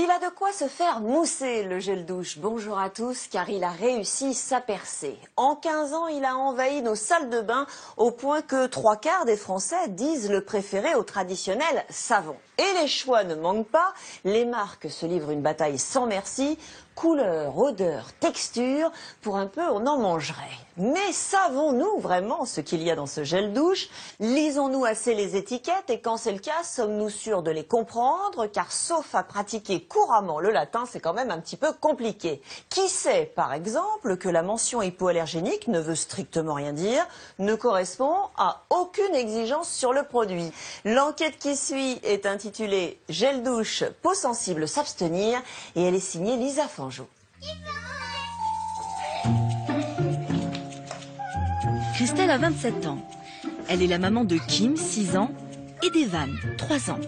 Il a de quoi se faire mousser, le gel douche. Bonjour à tous, car il a réussi sa percée. En 15 ans, il a envahi nos salles de bain au point que 3/4 des Français disent le préférer au traditionnel savon. Et les choix ne manquent pas. Les marques se livrent une bataille sans merci. Couleur, odeur, texture, pour un peu on en mangerait. Mais savons-nous vraiment ce qu'il y a dans ce gel douche? Lisons-nous assez les étiquettes et quand c'est le cas, sommes-nous sûrs de les comprendre? Car sauf à pratiquer couramment le latin, c'est quand même un petit peu compliqué. Qui sait, par exemple, que la mention hypoallergénique ne veut strictement rien dire, ne correspond à aucune exigence sur le produit? L'enquête qui suit est intitulée « Gel douche, peau sensible s'abstenir » et elle est signée Lisa Fangeau. Christelle a 27 ans. Elle est la maman de Kim, 6 ans, et d'Evan, 3 ans.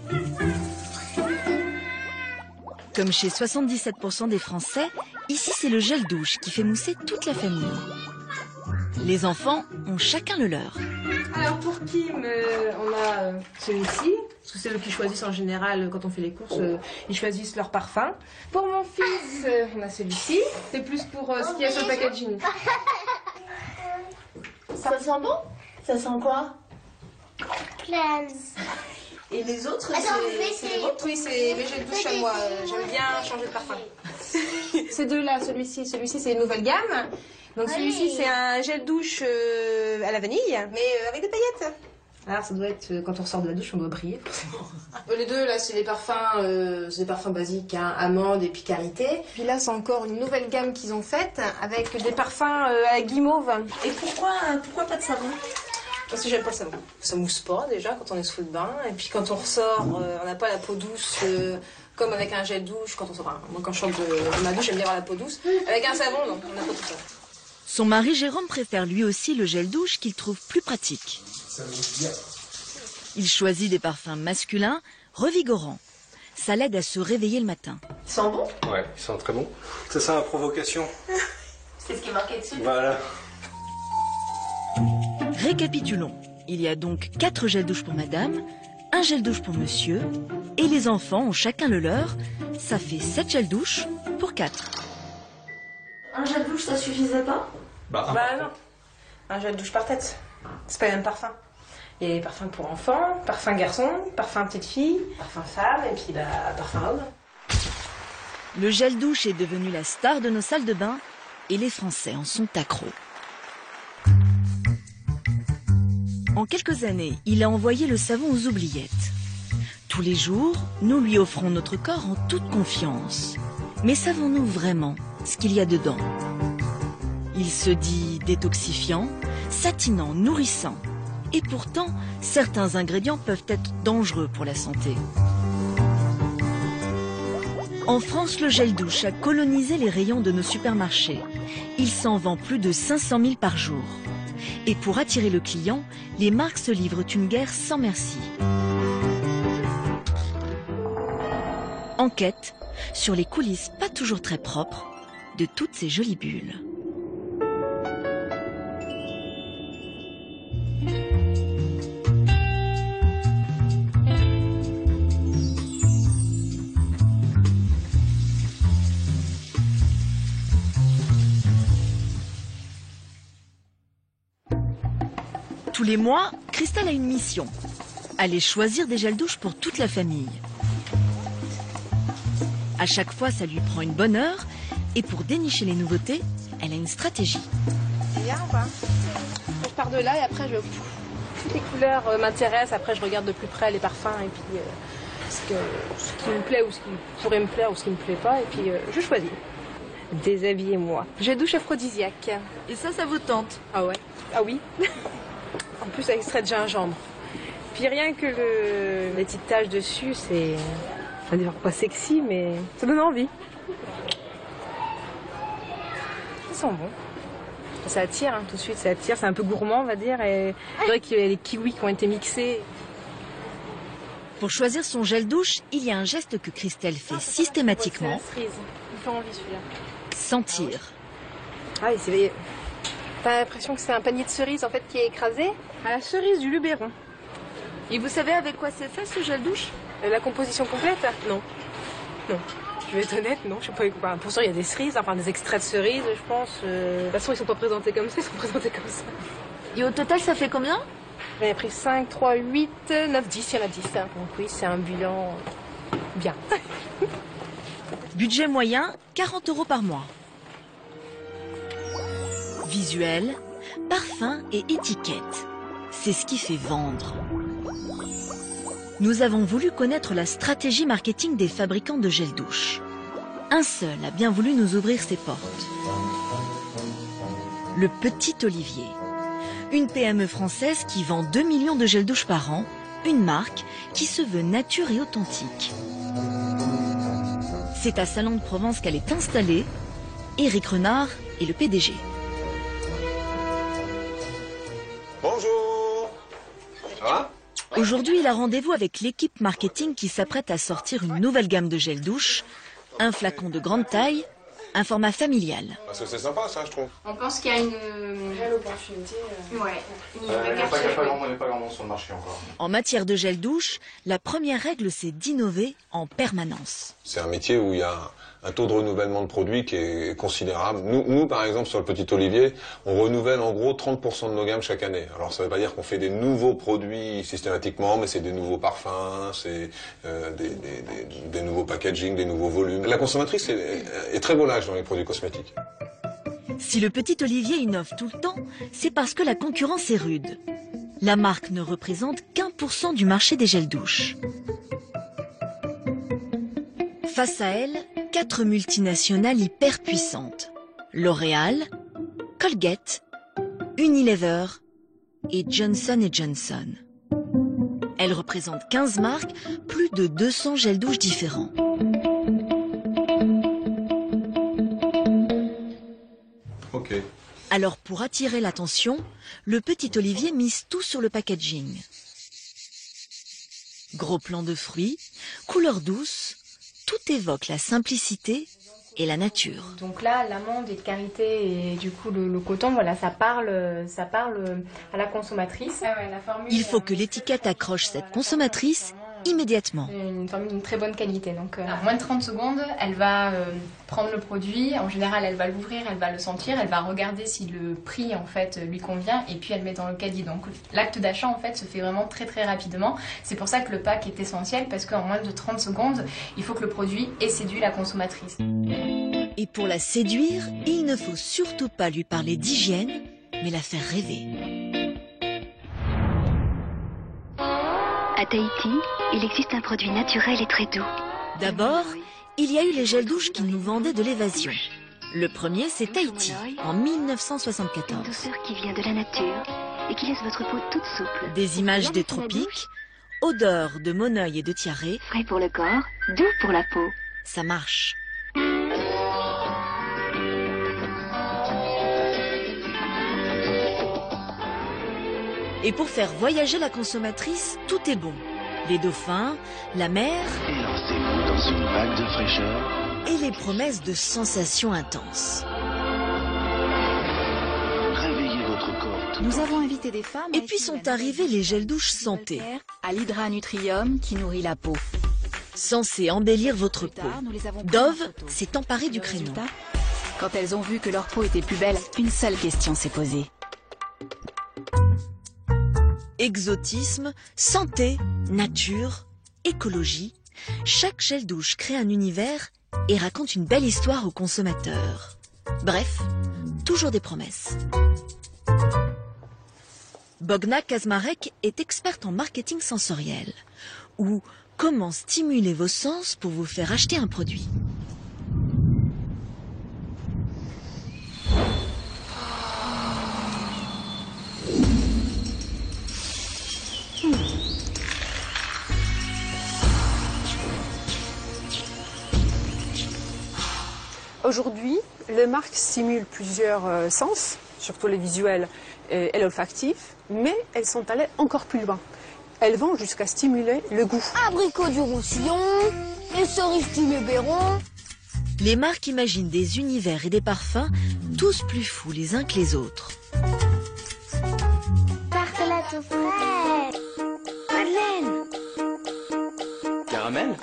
Comme chez 77% des Français, ici c'est le gel douche qui fait mousser toute la famille. Les enfants ont chacun le leur. Alors pour Kim, on a celui-ci, parce que c'est eux qui choisissent en général quand on fait les courses, ils choisissent leur parfum. Pour mon fils, on a celui-ci, c'est plus pour ce qu'il y a sur le packaging. Ça sent bon? Ça sent quoi? Cleanse. Et les autres, c'est les vôtres? Oui, c'est mes gels douche à moi, j'aime bien changer de parfum. Ces deux-là, celui-ci c'est une nouvelle gamme. Donc celui-ci c'est un gel douche à la vanille, mais avec des paillettes. Alors ça doit être, quand on sort de la douche, on doit briller forcément. Les deux là c'est des parfums basiques, hein, amandes et puis karité. Puis là c'est encore une nouvelle gamme qu'ils ont faite avec des parfums à guimauve. Et pourquoi pas de savon? Parce que j'aime pas le savon. Ça mousse pas déjà quand on est sous le bain. Et puis quand on ressort, on n'a pas la peau douce comme avec un gel douche. Quand on sort, moi quand je sors de ma douche, j'aime bien avoir la peau douce. Avec un savon, non, on n'a pas tout ça. Son mari Jérôme préfère lui aussi le gel douche qu'il trouve plus pratique. Il choisit des parfums masculins, revigorants. Ça l'aide à se réveiller le matin. Ils sont bons? Ouais, ils sont très bons. C'est ça la provocation. C'est ce qui est marqué dessus. Voilà. Récapitulons. Il y a donc 4 gels douche pour madame, un gel douche pour monsieur, et les enfants ont chacun le leur. Ça fait 7 gels douche pour 4. Un gel douche, ça suffisait pas? Bah non. Un gel douche par tête. C'est pas le même parfum. Il y a les parfums pour enfants, parfum garçon, parfum petite fille, parfum femme et puis parfum homme. Le gel douche est devenu la star de nos salles de bain et les Français en sont accros. En quelques années, il a envoyé le savon aux oubliettes. Tous les jours, nous lui offrons notre corps en toute confiance. Mais savons-nous vraiment ce qu'il y a dedans? Il se dit détoxifiant, satinant, nourrissant. Et pourtant, certains ingrédients peuvent être dangereux pour la santé. En France, le gel douche a colonisé les rayons de nos supermarchés. Il s'en vend plus de 500 000 par jour. Et pour attirer le client, les marques se livrent une guerre sans merci. Enquête sur les coulisses pas toujours très propres de toutes ces jolies bulles. Tous les mois, Christelle a une mission. Aller choisir des gels douche pour toute la famille. À chaque fois, ça lui prend une bonne heure. Et pour dénicher les nouveautés, elle a une stratégie. C'est bien ou pas? Je pars de là et après toutes les couleurs m'intéressent. Après je regarde de plus près les parfums et puis ce qui me plaît ou ce qui pourrait me plaire ou ce qui me plaît pas. Et puis je choisis. Déshabillez-moi. Gel douche aphrodisiaque. Et ça vous tente? Ah ouais? Ah oui. En plus avec extrait de gingembre. Puis rien que les petites taches dessus, c'est... Ça ne pas sexy, mais ça donne envie. Ils sont bons. Ça attire, hein, tout de suite, ça attire. C'est un peu gourmand, on va dire. Et je dirais qu'il y a les kiwis qui ont été mixés. Pour choisir son gel douche, il y a un geste que Christelle fait systématiquement. C'est la cerise. Il fait envie celui-là. Sentir. Ah oui, c'est... T'as l'impression que c'est un panier de cerises en fait qui est écrasé à la cerise du Luberon. Et vous savez avec quoi c'est fait ce gel douche? La composition complète? Non. Non. Je vais être honnête, non, je sais pas quoi. Pour sûr, il y a des cerises, enfin des extraits de cerises, je pense. De toute façon, ils sont pas présentés comme ça, ils sont présentés comme ça. Et au total, ça fait combien? J'en ai pris 5, 3, 8, 9, 10, il y en a 10. Donc oui, c'est un bilan bien. Budget moyen, 40 € par mois. Visuel, parfum et étiquette. C'est ce qui fait vendre. Nous avons voulu connaître la stratégie marketing des fabricants de gel douche. Un seul a bien voulu nous ouvrir ses portes. Le Petit Olivier. Une PME française qui vend 2 millions de gel douche par an. Une marque qui se veut nature et authentique. C'est à Salon de Provence qu'elle est installée. Éric Renard est le PDG. Bonjour. Ça va? Aujourd'hui, il a rendez-vous avec l'équipe marketing qui s'apprête à sortir une nouvelle gamme de gel douche. Un flacon de grande taille, un format familial. Parce que c'est sympa ça, je trouve. On pense qu'il y a une réelle opportunité. Ouais. Il n'y a pas grand monde sur le marché encore. En matière de gel douche, la première règle, c'est d'innover en permanence. C'est un métier où il y a un taux de renouvellement de produits qui est considérable. Nous, par exemple, sur le Petit Olivier, on renouvelle en gros 30% de nos gammes chaque année. Alors ça ne veut pas dire qu'on fait des nouveaux produits systématiquement, mais c'est des nouveaux parfums, c'est des nouveaux packaging, des nouveaux volumes. La consommatrice est très volage dans les produits cosmétiques. Si le Petit Olivier innove tout le temps, c'est parce que la concurrence est rude. La marque ne représente qu'1% du marché des gels douche. Face à elle, 4 multinationales hyper puissantes. L'Oréal, Colgate, Unilever et Johnson & Johnson. Elle représente 15 marques, plus de 200 gels douche différents. Ok. Alors pour attirer l'attention, le Petit Olivier mise tout sur le packaging. Gros plan de fruits, couleurs douces, tout évoque la simplicité et la nature. Donc là, l'amande est de karité et du coup le coton, voilà, ça parle à la consommatrice. Il faut que l'étiquette accroche cette consommatrice immédiatement. Une formule d'une très bonne qualité. Donc en moins de 30 secondes, elle va prendre le produit. En général, elle va l'ouvrir, elle va le sentir, elle va regarder si le prix en fait lui convient et puis elle met dans le caddie. Donc l'acte d'achat en fait se fait vraiment très très rapidement. C'est pour ça que le pack est essentiel parce qu'en moins de 30 secondes, il faut que le produit ait séduit la consommatrice. Et pour la séduire, il ne faut surtout pas lui parler d'hygiène, mais la faire rêver. À Tahiti, il existe un produit naturel et très doux. D'abord, il y a eu les gels douche qui nous vendaient de l'évasion. Le premier, c'est Tahiti, en 1974. Une douceur qui vient de la nature et qui laisse votre peau toute souple. Des images des tropiques, odeur de monoeil et de tiaré. Frais pour le corps, doux pour la peau. Ça marche. Et pour faire voyager la consommatrice, tout est bon. Les dauphins, la mer Et lancez-vous dans une vague de fraîcheur. et les promesses de sensations intenses. Réveillez votre corps tout Nous avons invité des femmes. Et puis sont arrivés les gels douche santé, à l'hydranutrium qui nourrit la peau. censés embellir votre peau. Tard, nous les avons pris en Dove photo. s'est emparé du Le créneau. résultat, quand elles ont vu que leur peau était plus belle, une seule question s'est posée. Exotisme, santé, nature, écologie, chaque gel douche crée un univers et raconte une belle histoire aux consommateurs. Bref, toujours des promesses. Bogna Kazmarek est experte en marketing sensoriel, ou comment stimuler vos sens pour vous faire acheter un produit. Aujourd'hui, les marques stimulent plusieurs sens, surtout les visuels et l'olfactif, mais elles sont allées encore plus loin. Elles vont jusqu'à stimuler le goût. Abricot du Roussillon, les cerises du Luberon. Les marques imaginent des univers et des parfums tous plus fous les uns que les autres. Tartelette aux fraises. Madeleine. Caramel.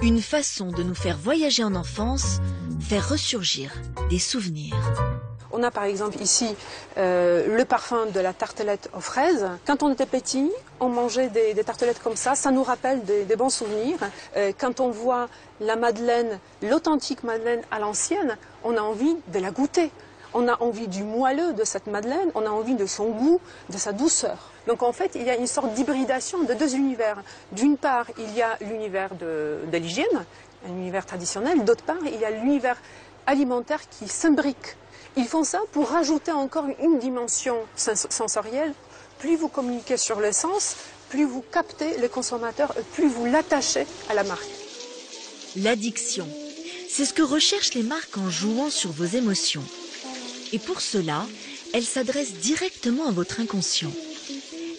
Une façon de nous faire voyager en enfance, faire ressurgir des souvenirs. On a par exemple ici le parfum de la tartelette aux fraises. Quand on était petit, on mangeait des tartelettes comme ça nous rappelle des bons souvenirs. Quand on voit la madeleine, l'authentique madeleine à l'ancienne, on a envie de la goûter. On a envie du moelleux de cette madeleine, on a envie de son goût, de sa douceur. Donc en fait, il y a une sorte d'hybridation de deux univers. D'une part, il y a l'univers de l'hygiène, un univers traditionnel. D'autre part, il y a l'univers alimentaire qui s'imbrique. Ils font ça pour rajouter encore une dimension sensorielle. Plus vous communiquez sur le sens, plus vous captez le consommateur, plus vous l'attachez à la marque. L'addiction, c'est ce que recherchent les marques en jouant sur vos émotions. Et pour cela, elles s'adressent directement à votre inconscient.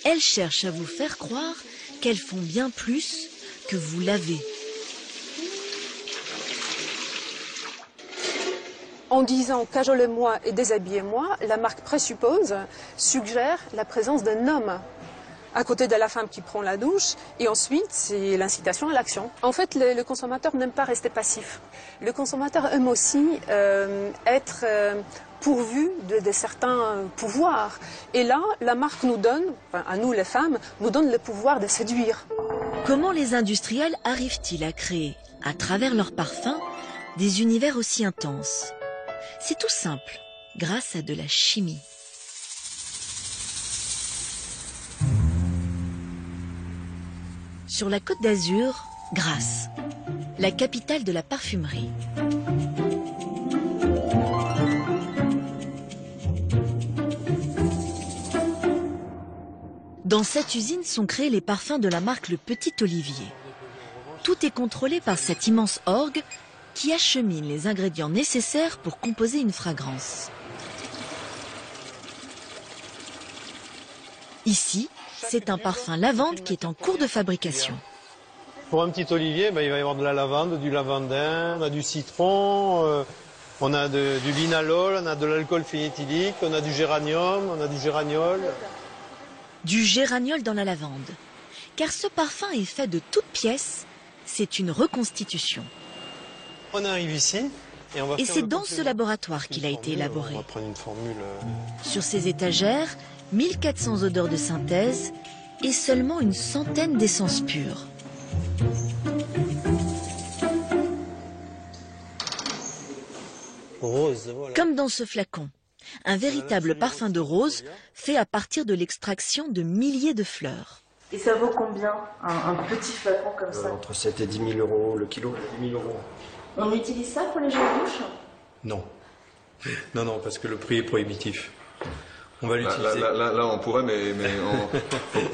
Elles cherchent à vous faire croire qu'elles font bien plus que vous l'avez. En disant « cajolez-moi et déshabillez-moi », la marque suggère la présence d'un homme à côté de la femme qui prend la douche, et ensuite c'est l'incitation à l'action. En fait, le consommateur n'aime pas rester passif. Le consommateur aime aussi être pourvu de certains pouvoirs. Et là, la marque nous donne, enfin, à nous les femmes, nous donne le pouvoir de séduire. Comment les industriels arrivent-ils à créer, à travers leurs parfums, des univers aussi intenses? C'est tout simple, grâce à de la chimie. Sur la Côte d'Azur, Grasse, la capitale de la parfumerie. Dans cette usine sont créés les parfums de la marque Le Petit Olivier. Tout est contrôlé par cette immense orgue qui achemine les ingrédients nécessaires pour composer une fragrance. Ici, c'est un parfum lavande qui est en cours de fabrication. Pour un petit olivier, il va y avoir de la lavande, du lavandin, on a du citron, on a du linalol, on a de l'alcool phénéthylique, on a du géranium, on a du géraniol. Du géraniol dans la lavande. Car ce parfum est fait de toutes pièces, c'est une reconstitution. On arrive ici et on va faire. Et c'est dans ce laboratoire qu'il a été élaboré. On va prendre une formule. Sur ces étagères, 1400 odeurs de synthèse et seulement une centaine d'essences pures. Rose, voilà. Comme dans ce flacon, un véritable parfum de rose fait à partir de l'extraction de milliers de fleurs. Et ça vaut combien un petit flacon comme ça? Entre 7 et 10 000 euros le kilo. 10 000 euros. On utilise ça pour les gels douche? Non. Non, parce que le prix est prohibitif. On va l'utiliser. Là, on pourrait, mais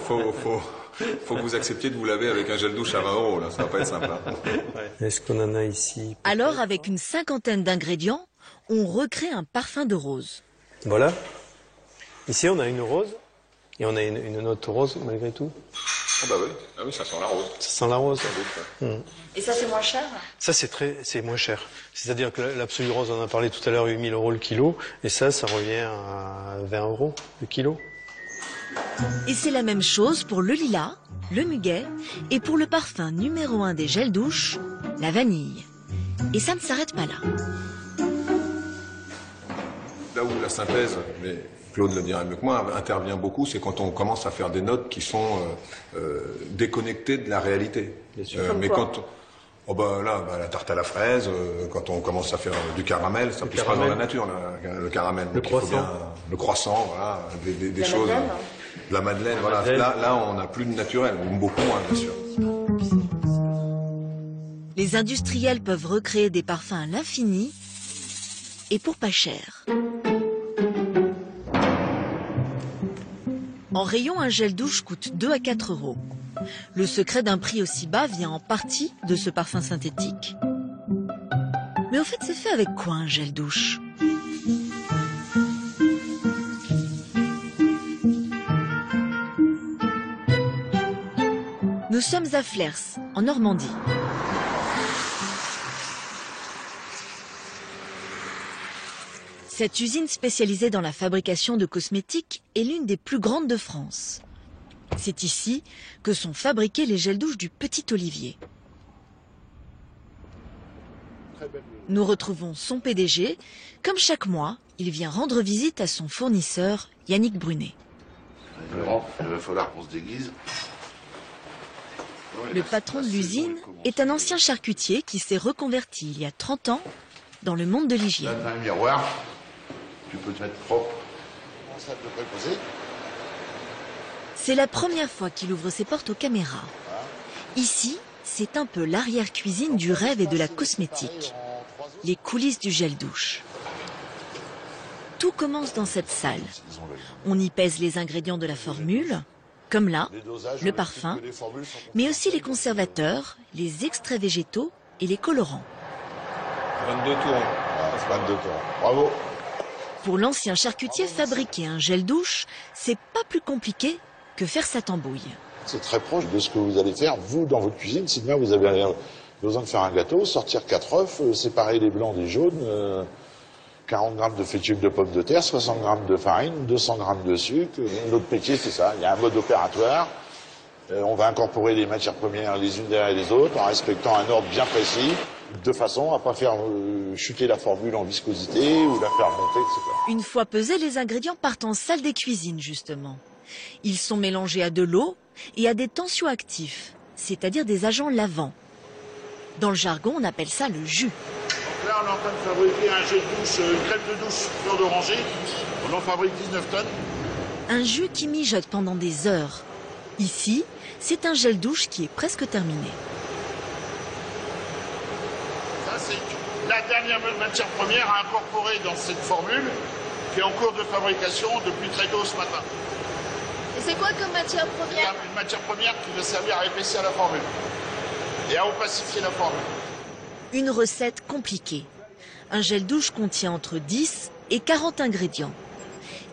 faut que vous acceptiez de vous laver avec un gel douche à 20 euros. Là, ça va pas être simple. Hein. Ouais. Est-ce qu'on en a ici? Alors, avec une cinquantaine d'ingrédients, on recrée un parfum de rose. Voilà. Ici, on a une rose. Et on a une note rose, malgré tout. Ah bah oui. Ah oui, ça sent la rose. Ça sent la rose. Et ça, c'est moins cher? Ça, c'est moins cher. C'est-à-dire que l'Absolu Rose, on en a parlé tout à l'heure, 8 000 euros le kilo. Et ça revient à 20 euros le kilo. Et c'est la même chose pour le lilas, le muguet et pour le parfum numéro 1 des gels douche, la vanille. Et ça ne s'arrête pas là. Là où la synthèse, mais Claude le dirait mieux que moi, intervient beaucoup, c'est quand on commence à faire des notes qui sont déconnectées de la réalité. Bien sûr. Mais quand la tarte à la fraise, quand on commence à faire du caramel, ça poussera dans la nature, le caramel. Le croissant. Le croissant, voilà, des choses. La madeleine, voilà. Là, on n'a plus de naturel, ou beaucoup moins, bien sûr. Les industriels peuvent recréer des parfums à l'infini et pour pas cher. En rayon, un gel douche coûte 2 à 4 euros. Le secret d'un prix aussi bas vient en partie de ce parfum synthétique. Mais au fait, c'est fait avec quoi un gel douche? Nous sommes à Flers, en Normandie. Cette usine spécialisée dans la fabrication de cosmétiques est l'une des plus grandes de France. C'est ici que sont fabriqués les gels douche du Petit Olivier. Nous retrouvons son PDG. Comme chaque mois, il vient rendre visite à son fournisseur, Yannick Brunet. Il va falloir qu'on se déguise. Le patron de l'usine est un ancien charcutier qui s'est reconverti il y a 30 ans dans le monde de l'hygiène. Là, tu as un miroir, tu peux te mettre propre. Ça devrait poser. C'est la première fois qu'il ouvre ses portes aux caméras. Ici, c'est un peu l'arrière-cuisine du rêve et de la cosmétique. Les coulisses du gel douche. Tout commence dans cette salle. On y pèse les ingrédients de la formule, comme là, le parfum, mais aussi les conservateurs, les extraits végétaux et les colorants. 22 tours. 22 tours. Bravo. Pour l'ancien charcutier, fabriquer un gel douche, c'est pas plus compliqué que faire sa tambouille. C'est très proche de ce que vous allez faire, vous, dans votre cuisine. Si demain vous avez besoin de faire un gâteau, sortir 4 œufs, séparer les blancs des jaunes, 40 grammes de fécule de pommes de terre, 60 grammes de farine, 200 grammes de sucre. Notre métier, c'est ça. Il y a un mode opératoire. On va incorporer les matières premières les unes derrière les autres en respectant un ordre bien précis, de façon à ne pas faire chuter la formule en viscosité ou la faire monter, etc. Une fois pesés, les ingrédients partent en salle des cuisines, justement. Ils sont mélangés à de l'eau et à des tensioactifs, c'est-à-dire des agents lavants. Dans le jargon, on appelle ça le jus. Donc là, on est en train de fabriquer un gel douche, une crème de douche fleur d'oranger. On en fabrique 19 tonnes. Un jus qui mijote pendant des heures. Ici, c'est un gel douche qui est presque terminé. Ça, c'est la dernière matière première à incorporer dans cette formule qui est en cours de fabrication depuis très tôt ce matin. Et c'est quoi comme matière première? Une matière première qui va servir à épaissir la formule et à opacifier la formule. Une recette compliquée. Un gel douche contient entre 10 et 40 ingrédients.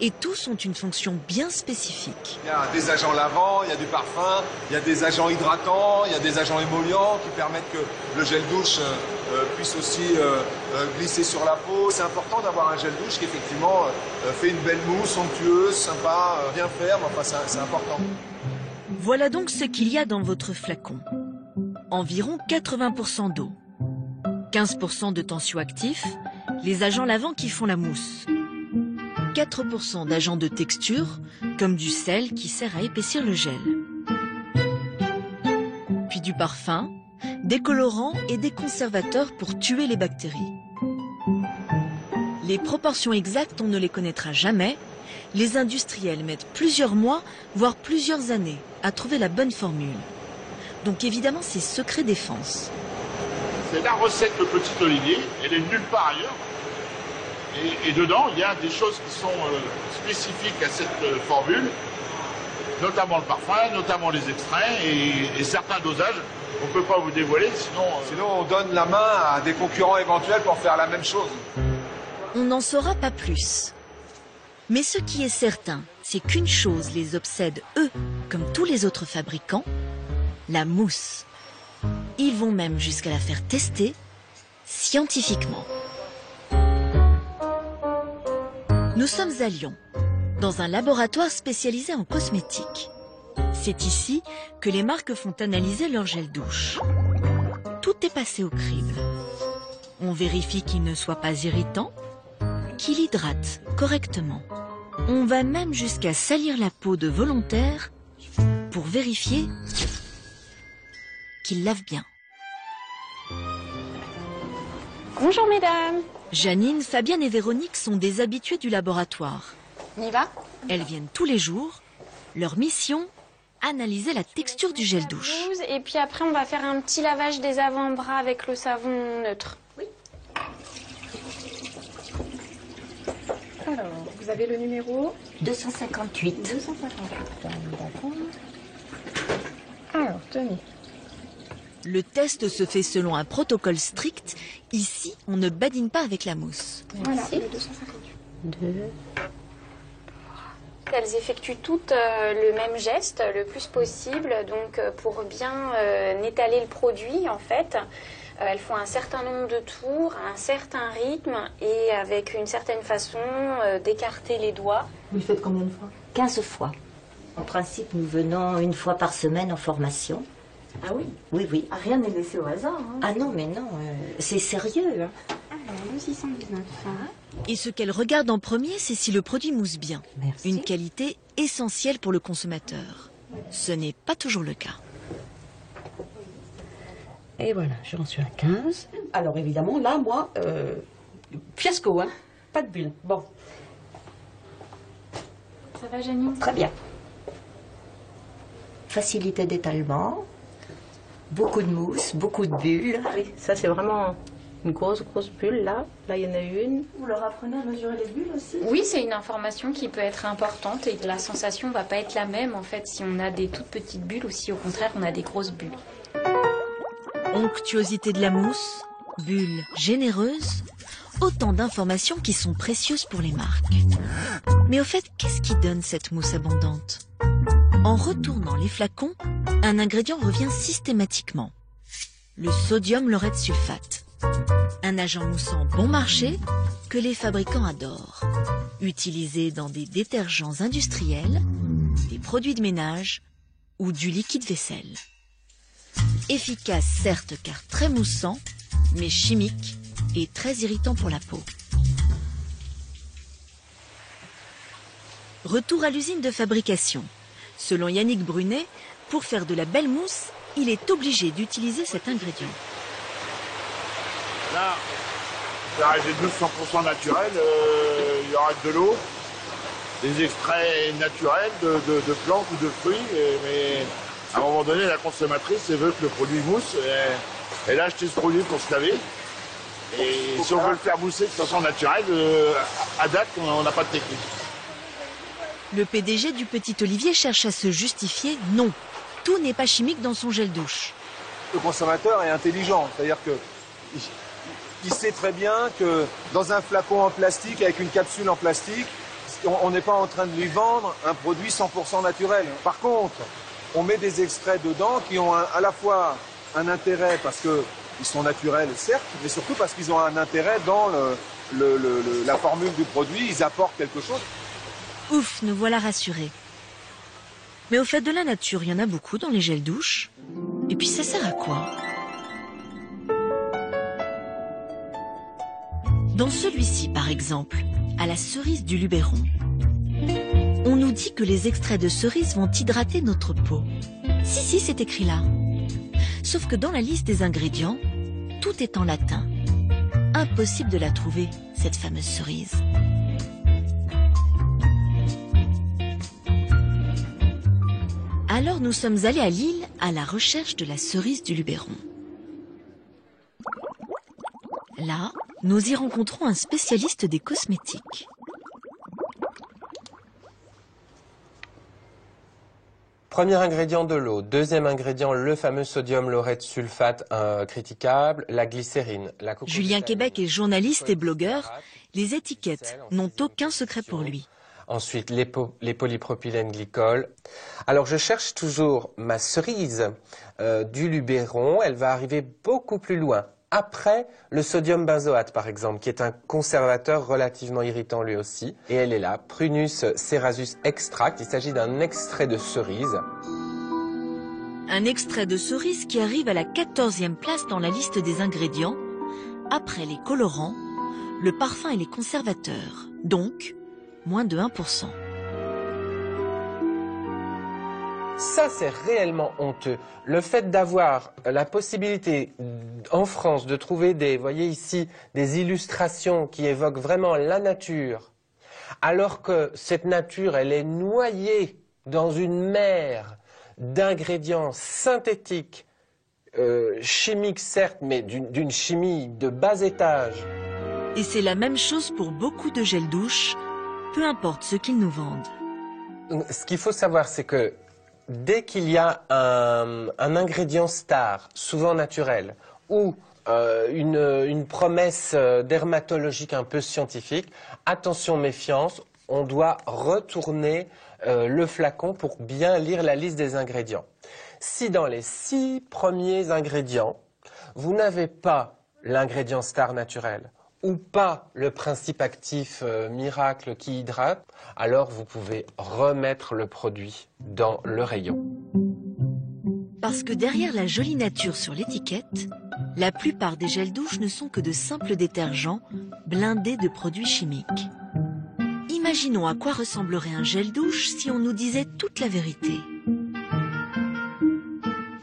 Et tous ont une fonction bien spécifique. Il y a des agents lavants, il y a du parfum, il y a des agents hydratants, il y a des agents émollients qui permettent que le gel douche puisse aussi glisser sur la peau. C'est important d'avoir un gel douche qui effectivement fait une belle mousse, somptueuse, sympa, bien ferme, enfin c'est important. Voilà donc ce qu'il y a dans votre flacon. Environ 80% d'eau, 15% de tensioactifs, les agents lavants qui font la mousse. 4% d'agents de texture, comme du sel qui sert à épaissir le gel. Puis du parfum, des colorants et des conservateurs pour tuer les bactéries. Les proportions exactes, on ne les connaîtra jamais. Les industriels mettent plusieurs mois, voire plusieurs années, à trouver la bonne formule. Donc évidemment, c'est secret défense. C'est la recette de Petit Olivier, elle est nulle part ailleurs. Et dedans, il y a des choses qui sont spécifiques à cette formule, notamment le parfum, notamment les extraits et certains dosages qu'on ne peut pas vous dévoiler, sinon on donne la main à des concurrents éventuels pour faire la même chose. On n'en saura pas plus. Mais ce qui est certain, c'est qu'une chose les obsède, eux, comme tous les autres fabricants, la mousse. Ils vont même jusqu'à la faire tester scientifiquement. Nous sommes à Lyon, dans un laboratoire spécialisé en cosmétiques. C'est ici que les marques font analyser leur gel douche. Tout est passé au crible. On vérifie qu'il ne soit pas irritant, qu'il hydrate correctement. On va même jusqu'à salir la peau de volontaires pour vérifier qu'il lave bien. Bonjour mesdames. Janine, Fabienne et Véronique sont des habituées du laboratoire. On y va? Elles viennent tous les jours. Leur mission, analyser la texture du gel douche. Et puis après, on va faire un petit lavage des avant-bras avec le savon neutre. Oui. Alors, vous avez le numéro 258. 258. D'accord. Alors, tenez. Le test se fait selon un protocole strict. Ici, on ne badine pas avec la mousse. Voilà, le 258. Elles effectuent toutes le même geste le plus possible, donc pour bien étaler le produit en fait. Elles font un certain nombre de tours, un certain rythme et avec une certaine façon d'écarter les doigts. Vous le faites combien de fois? 15 fois. En principe, nous venons une fois par semaine en formation. Ah oui? Oui, oui. Ah, rien n'est laissé au hasard. Hein. Ah non, mais non, c'est sérieux. Hein. Alors, le 619. Et ce qu'elle regarde en premier, c'est si le produit mousse bien. Merci. Une qualité essentielle pour le consommateur. Ce n'est pas toujours le cas. Et voilà, j'en suis à 15. Alors évidemment, là, moi, fiasco, hein. Pas de bulle. Bon. Ça va, Janine? Très bien. Facilité d'étalement, beaucoup de mousse, beaucoup de bulles. Oui, ça c'est vraiment une grosse bulle là. Là il y en a une. Vous leur apprenez à mesurer les bulles aussi? Oui, c'est une information qui peut être importante et la sensation va pas être la même en fait si on a des toutes petites bulles ou si au contraire on a des grosses bulles. Onctuosité de la mousse, bulles généreuses, autant d'informations qui sont précieuses pour les marques. Mais au fait, qu'est-ce qui donne cette mousse abondante? En retournant les flacons, un ingrédient revient systématiquement. Le sodium laureth sulfate. Un agent moussant bon marché que les fabricants adorent. Utilisé dans des détergents industriels, des produits de ménage ou du liquide vaisselle. Efficace certes car très moussant, mais chimique et très irritant pour la peau. Retour à l'usine de fabrication. Selon Yannick Brunet, pour faire de la belle mousse, il est obligé d'utiliser cet ingrédient. Là, j'ai 200% naturel, il y aura de l'eau, des extraits naturels de plantes ou de fruits, mais à un moment donné, la consommatrice elle veut que le produit mousse, elle a acheté ce produit pour se laver. Et si on veut le faire mousser de façon naturelle, à date, on n'a pas de technique. Le PDG du Petit Olivier cherche à se justifier. Non, tout n'est pas chimique dans son gel douche. Le consommateur est intelligent, c'est-à-dire que il sait très bien que dans un flacon en plastique avec une capsule en plastique, on n'est pas en train de lui vendre un produit 100% naturel. Par contre, on met des extraits dedans qui ont à la fois un intérêt parce qu'ils sont naturels, certes, mais surtout parce qu'ils ont un intérêt dans la formule du produit, ils apportent quelque chose. Ouf, nous voilà rassurés. Mais au fait de la nature, il y en a beaucoup dans les gels douche. Et puis ça sert à quoi? Dans celui-ci, par exemple, à la cerise du Luberon, on nous dit que les extraits de cerise vont hydrater notre peau. Si, c'est écrit là. Sauf que dans la liste des ingrédients, tout est en latin. Impossible de la trouver, cette fameuse cerise. Alors nous sommes allés à Lille à la recherche de la cerise du Luberon. Là, nous y rencontrons un spécialiste des cosmétiques. Premier ingrédient de l'eau, deuxième ingrédient, le fameux sodium laureth sulfate critiquable, la glycérine. Julien Québec est journaliste et blogueur. Les étiquettes n'ont aucun secret pour lui. Ensuite, les polypropylènes glycols. Alors, je cherche toujours ma cerise du Luberon. Elle va arriver beaucoup plus loin. Après le sodium benzoate, par exemple, qui est un conservateur relativement irritant lui aussi. Et elle est là, Prunus cerasus extract. Il s'agit d'un extrait de cerise. Un extrait de cerise qui arrive à la 14e place dans la liste des ingrédients, après les colorants, le parfum et les conservateurs. Donc, moins de 1%. Ça, c'est réellement honteux. Le fait d'avoir la possibilité en France de trouver voyez ici, des illustrations qui évoquent vraiment la nature, alors que cette nature, elle est noyée dans une mer d'ingrédients synthétiques, chimiques certes, mais d'une chimie de bas étage. Et c'est la même chose pour beaucoup de gels douche, peu importe ce qu'ils nous vendent. Ce qu'il faut savoir, c'est que dès qu'il y a un ingrédient star, souvent naturel, ou une promesse dermatologique un peu scientifique, attention méfiance, on doit retourner le flacon pour bien lire la liste des ingrédients. Si dans les 6 premiers ingrédients, vous n'avez pas l'ingrédient star naturel, ou pas le principe actif miracle qui hydrate, alors vous pouvez remettre le produit dans le rayon. Parce que derrière la jolie nature sur l'étiquette, la plupart des gels douche ne sont que de simples détergents blindés de produits chimiques. Imaginons à quoi ressemblerait un gel douche si on nous disait toute la vérité.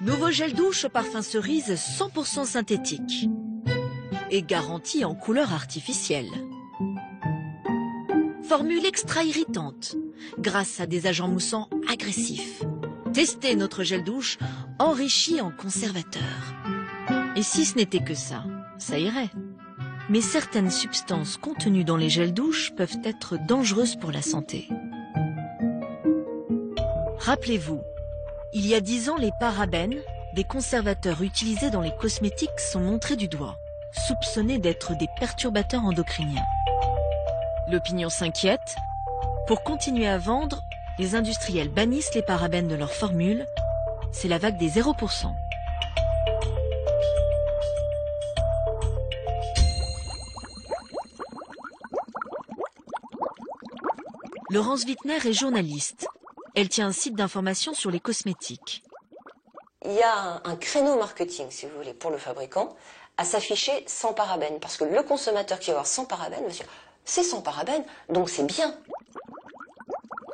Nouveau gel douche au parfum cerise 100% synthétique et garanti en couleur artificielle. Formule extra irritante grâce à des agents moussants agressifs. Testez notre gel douche enrichi en conservateur. Et si ce n'était que ça, ça irait. Mais certaines substances contenues dans les gels douche peuvent être dangereuses pour la santé. Rappelez-vous, il y a 10 ans, les parabènes, des conservateurs utilisés dans les cosmétiques, sont montrés du doigt, soupçonnés d'être des perturbateurs endocriniens. L'opinion s'inquiète. Pour continuer à vendre, les industriels bannissent les parabènes de leurs formules. C'est la vague des 0%. Laurence Wittner est journaliste. Elle tient un site d'information sur les cosmétiques. Il y a un créneau marketing, si vous voulez, pour le fabricant, à s'afficher sans parabènes. Parce que le consommateur qui va avoir sans parabènes, monsieur, c'est sans parabènes, donc c'est bien.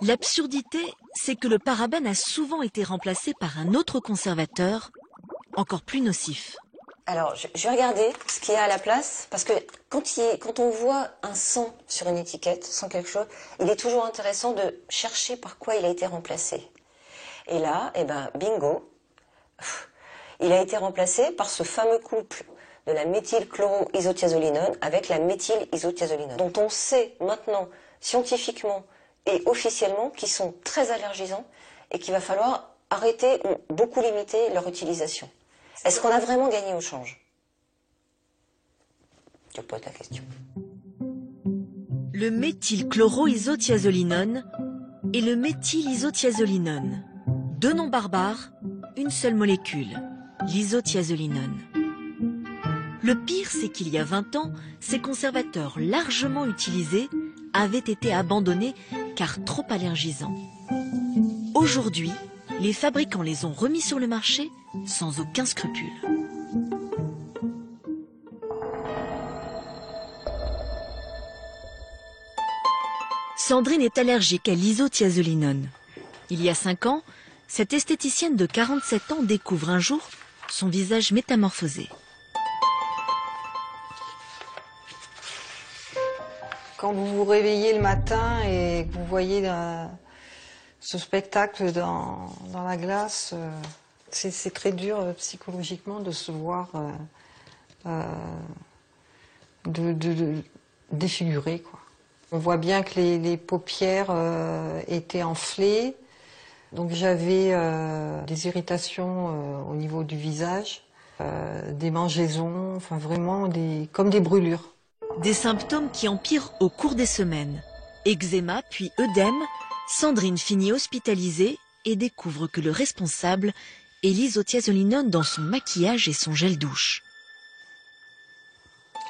L'absurdité, c'est que le parabène a souvent été remplacé par un autre conservateur, encore plus nocif. Alors, je vais regarder ce qu'il y a à la place, parce que quand on voit un sans sur une étiquette, sans quelque chose, il est toujours intéressant de chercher par quoi il a été remplacé. Et là, eh ben, bingo, il a été remplacé par ce fameux couple de la méthylchloroisothiazolinone avec la méthylisothiazolinone, dont on sait maintenant, scientifiquement et officiellement, qu'ils sont très allergisants et qu'il va falloir arrêter ou beaucoup limiter leur utilisation. Est-ce qu'on a vraiment gagné au change? Je pose la question. Le méthylchloroisothiazolinone et le méthylisothiazolinone. Deux noms barbares, une seule molécule, l'isothiazolinone. Le pire, c'est qu'il y a 20 ans, ces conservateurs largement utilisés avaient été abandonnés car trop allergisants. Aujourd'hui, les fabricants les ont remis sur le marché sans aucun scrupule. Sandrine est allergique à l'isothiazolinone. Il y a 5 ans, cette esthéticienne de 47 ans découvre un jour son visage métamorphosé. Quand vous vous réveillez le matin et que vous voyez ce spectacle dans la glace, c'est très dur psychologiquement de se voir défiguré, quoi. On voit bien que les paupières étaient enflées, donc j'avais des irritations au niveau du visage, des mangeaisons, enfin vraiment comme des brûlures. Des symptômes qui empirent au cours des semaines. Eczéma puis œdème, Sandrine finit hospitalisée et découvre que le responsable est l'isothiazolinone dans son maquillage et son gel douche.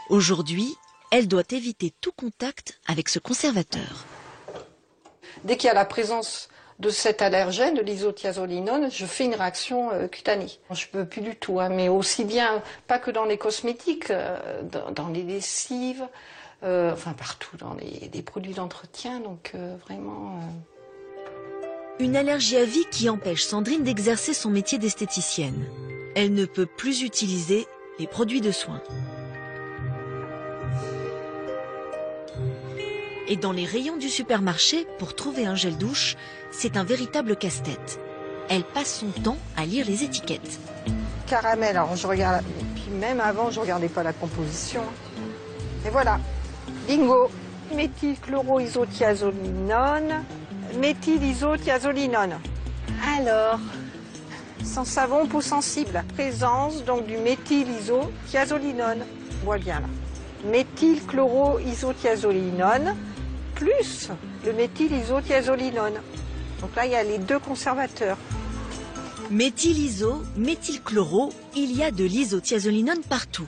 Aujourd'hui, elle doit éviter tout contact avec ce conservateur. Dès qu'il y a la présence de cet allergène, de l'isothiazolinone, je fais une réaction cutanée. Je peux plus du tout, hein, mais aussi bien, pas que dans les cosmétiques, dans les lessives, enfin partout, dans les produits d'entretien, donc vraiment... Une allergie à vie qui empêche Sandrine d'exercer son métier d'esthéticienne. Elle ne peut plus utiliser les produits de soins. Et dans les rayons du supermarché, pour trouver un gel douche, c'est un véritable casse-tête. Elle passe son temps à lire les étiquettes. Caramel, alors je regarde, puis même avant, je ne regardais pas la composition. Et voilà, bingo, méthylchloroisothiazolinone, méthylisothiazolinone. Alors, sans savon, peau sensible, présence donc du méthylisothiazolinone. On voit bien là. Méthylchloroisothiazolinone plus le méthylisothiazolinone. Donc là, il y a les deux conservateurs. Méthyliso, méthylchloro, il y a de l'isothiazolinone partout.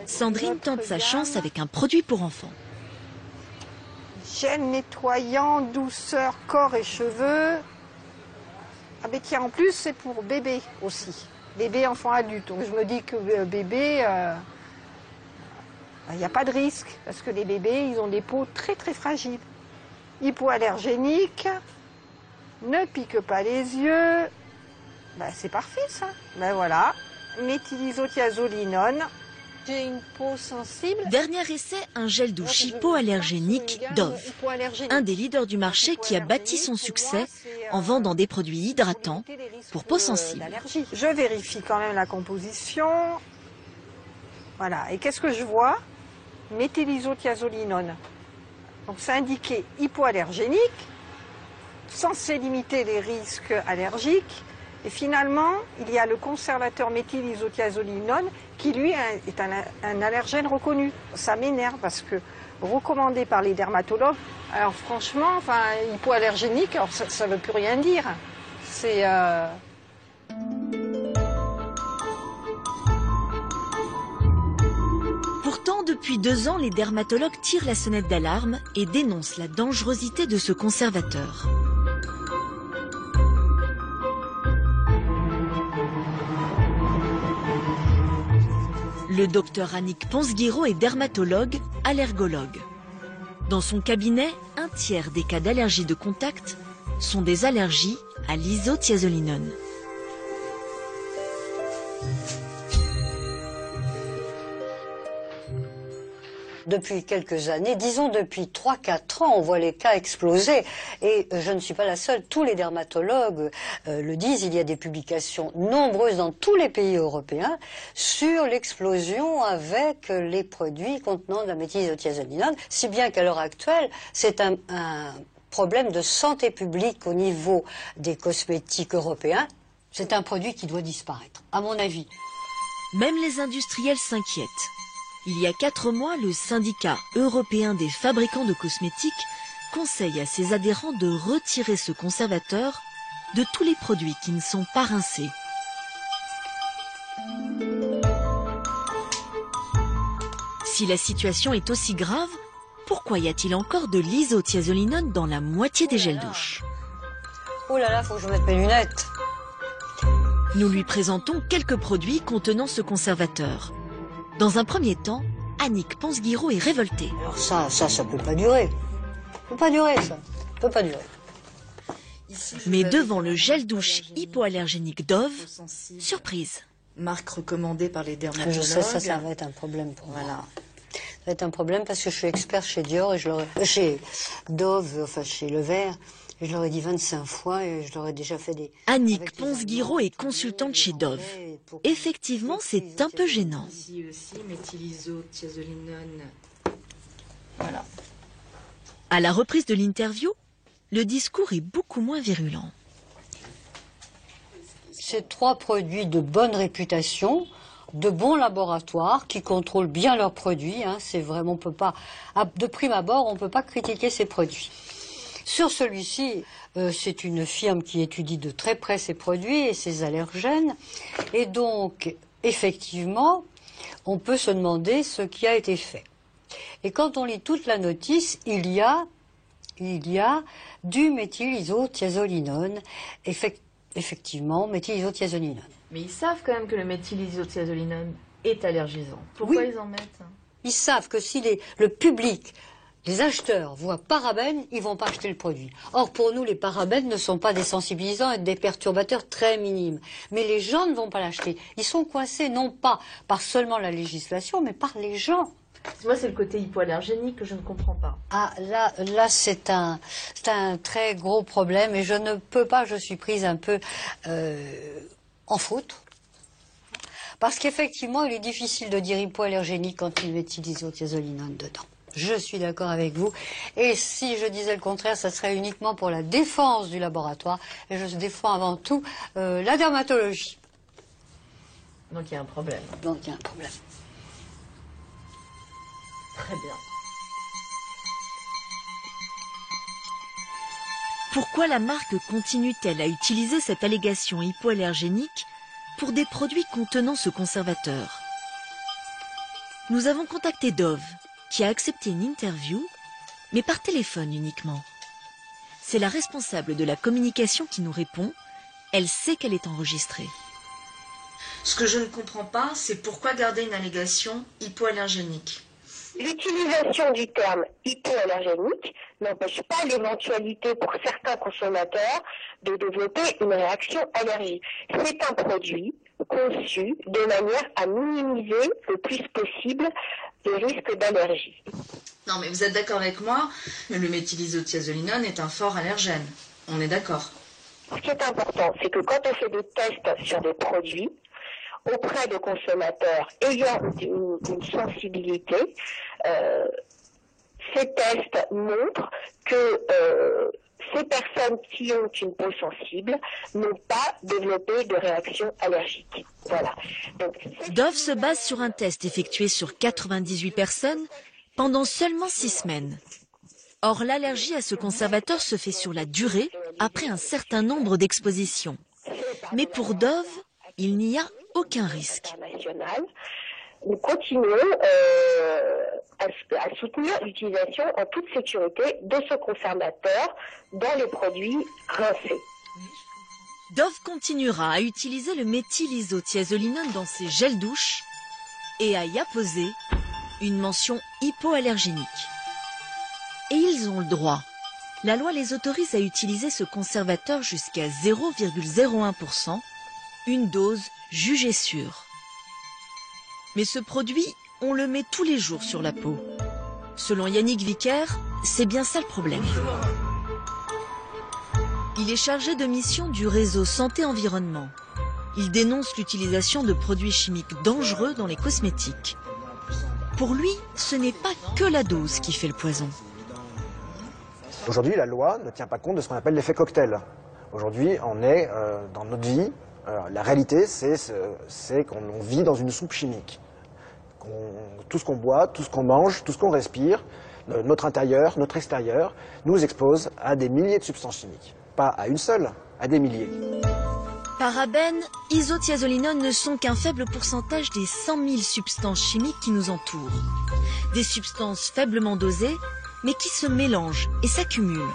Sandrine tente sa chance avec un produit pour enfants. Gel nettoyant, douceur, corps et cheveux. Ah ben tiens, en plus, c'est pour bébé aussi. Bébé, enfant, adulte. Donc je me dis que bébé, il n'y a pas de risque. Parce que les bébés, ils ont des peaux très très fragiles. Hypoallergéniques, ne pique pas les yeux. Ben, c'est parfait ça. Ben voilà, méthylisothiazolinone. J'ai une peau sensible. Dernier essai, un gel douche hypoallergénique Dove. Un des leaders du marché qui a bâti son succès en vendant des produits hydratants pour peau sensible. Je vérifie quand même la composition. Voilà, et qu'est-ce que je vois? Méthylisothiazolinone. Donc c'est indiqué hypoallergénique, censé limiter les risques allergiques. Et finalement, il y a le conservateur méthylisothiazolinone qui, lui, est un allergène reconnu. Ça m'énerve parce que recommandé par les dermatologues, alors franchement, enfin, hypoallergénique, alors ça ne veut plus rien dire. C'est... Pourtant, depuis 2 ans, les dermatologues tirent la sonnette d'alarme et dénoncent la dangerosité de ce conservateur. Le docteur Annick Ponsguiro est dermatologue, allergologue. Dans son cabinet, 1/3 des cas d'allergie de contact sont des allergies à l'isothiazolinone. Depuis quelques années, disons depuis 3-4 ans, on voit les cas exploser. Et je ne suis pas la seule, tous les dermatologues le disent, il y a des publications nombreuses dans tous les pays européens sur l'explosion avec les produits contenant de la méthylisothiazolinone, si bien qu'à l'heure actuelle, c'est un problème de santé publique au niveau des cosmétiques européens. C'est un produit qui doit disparaître, à mon avis. Même les industriels s'inquiètent. Il y a 4 mois, le syndicat européen des fabricants de cosmétiques conseille à ses adhérents de retirer ce conservateur de tous les produits qui ne sont pas rincés. Si la situation est aussi grave, pourquoi y a-t-il encore de l'isothiazolinone dans la moitié des gels douche? Oh là là, faut que je mette mes lunettes. Nous lui présentons quelques produits contenant ce conservateur. Dans un premier temps, Annick Ponsguiro est révoltée. Alors ça peut pas durer. Ça peut pas durer, ça. Ça peut pas durer. Mais devant le gel douche hypoallergénique Dove, surprise. Marque recommandée par les dermatologues. Je sais, ça va être un problème pour moi. Ça va être un problème parce que je suis expert chez Dior et chez Dove, enfin chez Le Vert. Et je leur ai dit 25 fois et je leur ai déjà fait des... Annick Ponsguiro est consultante chez Dove. Effectivement, c'est un peu gênant. Ici aussi, méthylisothiazolinone. Voilà. À la reprise de l'interview, le discours est beaucoup moins virulent. C'est 3 produits de bonne réputation, de bons laboratoires qui contrôlent bien leurs produits. Hein. C'est vraiment, on peut pas, de prime abord, on ne peut pas critiquer ces produits. Sur celui-ci, c'est une firme qui étudie de très près ces produits et ces allergènes. Et donc, effectivement, on peut se demander ce qui a été fait. Et quand on lit toute la notice, il y a du méthylisothiazolinone, effectivement, méthylisothiazolinone. Mais ils savent quand même que le méthylisothiazolinone est allergisant. Pourquoi ils en mettent? Ils savent que si le public... Les acheteurs voient parabènes, ils ne vont pas acheter le produit. Or, pour nous, les parabènes ne sont pas des sensibilisants et des perturbateurs très minimes. Mais les gens ne vont pas l'acheter. Ils sont coincés, non pas par seulement la législation, mais par les gens. Moi, c'est le côté hypoallergénique que je ne comprends pas. Ah, là c'est un très gros problème et je ne peux pas, je suis prise un peu en faute. Parce qu'effectivement, il est difficile de dire hypoallergénique quand il met l'isothiazolinone dedans. Je suis d'accord avec vous. Et si je disais le contraire, ça serait uniquement pour la défense du laboratoire. Et je défends avant tout la dermatologie. Donc il y a un problème. Donc il y a un problème. Très bien. Pourquoi la marque continue-t-elle à utiliser cette allégation hypoallergénique pour des produits contenant ce conservateur? Nous avons contacté Dove, qui a accepté une interview, mais par téléphone uniquement. C'est la responsable de la communication qui nous répond elle sait qu'elle est enregistrée. Ce que je ne comprends pas, c'est pourquoi garder une allégation hypoallergénique. L'utilisation du terme hypoallergénique n'empêche pas l'éventualité pour certains consommateurs de développer une réaction allergique. C'est un produit conçu de manière à minimiser le plus possible les risques d'allergie. Non mais vous êtes d'accord avec moi, le méthylisothiazolinone est un fort allergène. On est d'accord. Ce qui est important, c'est que quand on fait des tests sur des produits, auprès de consommateurs ayant une sensibilité, ces tests montrent que ces personnes qui ont une peau sensible n'ont pas développé de réaction allergique. Voilà. Dove se base sur un test effectué sur 98 personnes pendant seulement 6 semaines. Or, l'allergie à ce conservateur se fait sur la durée, après un certain nombre d'expositions. Mais pour Dove, il n'y a aucun risque. Nous continuons à soutenir l'utilisation en toute sécurité de ce conservateur dans les produits rincés. Dove continuera à utiliser le méthylisothiazolinone dans ses gels douche et à y apposer une mention hypoallergénique. Et ils ont le droit. La loi les autorise à utiliser ce conservateur jusqu'à 0,01%, une dose jugée sûre. Mais ce produit, on le met tous les jours sur la peau. Selon Yannick Vicaire, c'est bien ça le problème. Il est chargé de mission du réseau Santé-Environnement. Il dénonce l'utilisation de produits chimiques dangereux dans les cosmétiques. Pour lui, ce n'est pas que la dose qui fait le poison. Aujourd'hui, la loi ne tient pas compte de ce qu'on appelle l'effet cocktail. Aujourd'hui, on est dans notre vie. La réalité, c'est qu'on vit dans une soupe chimique. Tout ce qu'on boit, tout ce qu'on mange, tout ce qu'on respire, notre intérieur, notre extérieur, nous expose à des milliers de substances chimiques. Pas à une seule, à des milliers. Parabènes, isothiazolinone ne sont qu'un faible pourcentage des 100 000 substances chimiques qui nous entourent. Des substances faiblement dosées, mais qui se mélangent et s'accumulent.